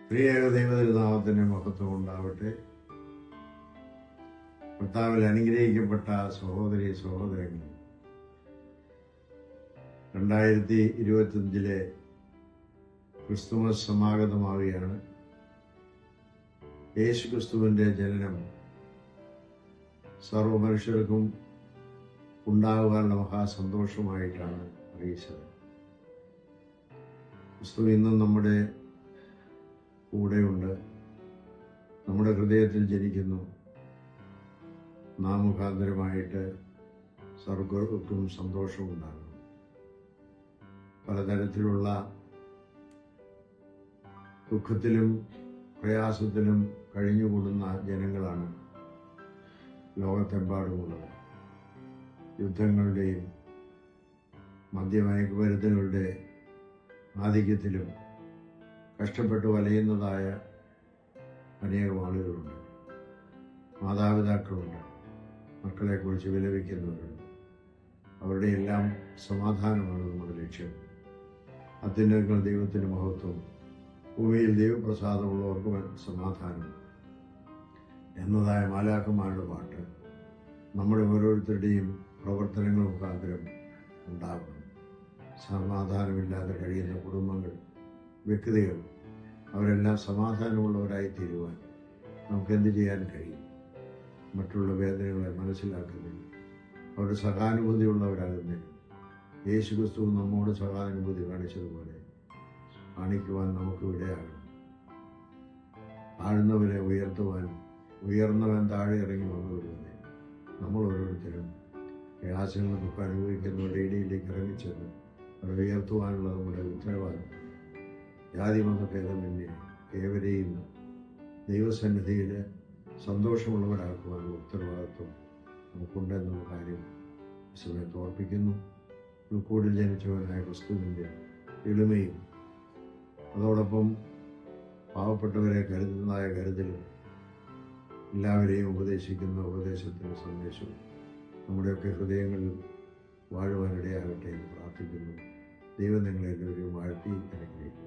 പ്രിയ ദൈവതിരുനാമത്തിന് മഹത്വം ഉണ്ടാവട്ടെ. കർത്താവിൽ അനുഗ്രഹിക്കപ്പെട്ട സഹോദരി സഹോദരങ്ങൾ, 2025 ക്രിസ്തുമസ് സമാഗതമാവുകയാണ്. യേശു ക്രിസ്തുവിൻ്റെ ജനനം സർവ്വ മനുഷ്യർക്കും ഉണ്ടാകുവാനുള്ള മഹാസന്തോഷമായിട്ടാണ് അറിയിച്ചത്. ക്രിസ്തു ഇന്നും നമ്മുടെ കൂടെയുണ്ട്, നമ്മുടെ ഹൃദയത്തിൽ ജനിക്കുന്നു. നാം മുഖാന്തരമായിട്ട് സർവ്വർക്കും സന്തോഷമുണ്ടാകും. പലതരത്തിലുള്ള ദുഃഖത്തിലും പ്രയാസത്തിലും കഴിഞ്ഞുകൂടുന്ന ജനങ്ങളാണ് ലോകത്തെമ്പാടുമുള്ളത്. യുദ്ധങ്ങളുടെയും മദ്യമയക്കുമരുന്നുകളുടെ ആധിക്യത്തിലും കഷ്ടപ്പെട്ട് വലയുന്നതായ അനേകം ആളുകളുണ്ട്. മാതാപിതാക്കളുണ്ട്, മക്കളെക്കുറിച്ച് വിലപിക്കുന്നവരുണ്ട്. അവരുടെ എല്ലാം സമാധാനമാണ് നമ്മുടെ ലക്ഷ്യം. അത്യുന്നതങ്ങൾ ദൈവത്തിന് മഹത്വം, ഭൂമിയിൽ ദൈവപ്രസാദമുള്ളവർക്ക് സമാധാനം എന്നതായ മാലാഖമാരുടെ പാട്ട് നമ്മുടെ ഓരോരുത്തരുടെയും പ്രവർത്തനങ്ങൾ മുഖാന്തരം ഉണ്ടാകണം. സമാധാനമില്ലാതെ കഴിയുന്ന കുടുംബങ്ങൾ, വ്യക്തികൾ, അവരെല്ലാം സമാധാനമുള്ളവരായി തീരുവാൻ നമുക്കെന്ത് ചെയ്യാൻ കഴിയും? മറ്റുള്ള വേദനകളെ മനസ്സിലാക്കുന്നതിന്, അവരുടെ സഹാനുഭൂതിയുള്ളവരാകുന്നതിന് യേശു ക്രിസ്തു നമ്മോട് സഹാനുഭൂതി കാണിച്ചതുപോലെ കാണിക്കുവാൻ നമുക്ക് ഇടയാകണം. താഴ്ന്നവരെ ഉയർത്തുവാനും ഉയർന്നവൻ താഴെ ഇറങ്ങി വന്നതുപോലെ നമ്മൾ ഓരോരുത്തരും പ്രയാസങ്ങൾക്ക് അനുഭവിക്കുന്നവരുടെ ഇടയിലേക്ക് ഇറങ്ങിച്ചെന്ന് അവരെ ഉയർത്തുവാനുള്ള നമ്മുടെ ഉത്തരവാദിത്വം. ജാതിമതഭേദമന്യേ ഏവരെയും ദൈവസന്നിധിയിൽ സന്തോഷമുള്ളവരാക്കുവാനുള്ള ഉത്തരവാദിത്വം നമുക്കുണ്ടെന്നുള്ള കാര്യം ഈ സമയത്ത് ഓർപ്പിക്കുന്നു. ഉൾക്കൂടിൽ ജനിച്ചവനായ ക്രിസ്തുവിൻ്റെ എളിമയും അതോടൊപ്പം പാവപ്പെട്ടവരെ കരുതുന്നതായ കരുതലും എല്ലാവരെയും ഉപദേശിക്കുന്ന ഉപദേശത്തിൻ്റെ സന്ദേശവും നമ്മുടെയൊക്കെ ഹൃദയങ്ങളിൽ വാഴുവാനിടയാകട്ടെ എന്ന് പ്രാർത്ഥിക്കുന്നു. ദൈവം നിങ്ങളെല്ലാവരെയും വാഴ്ത്തി അനുഗ്രഹിക്കും.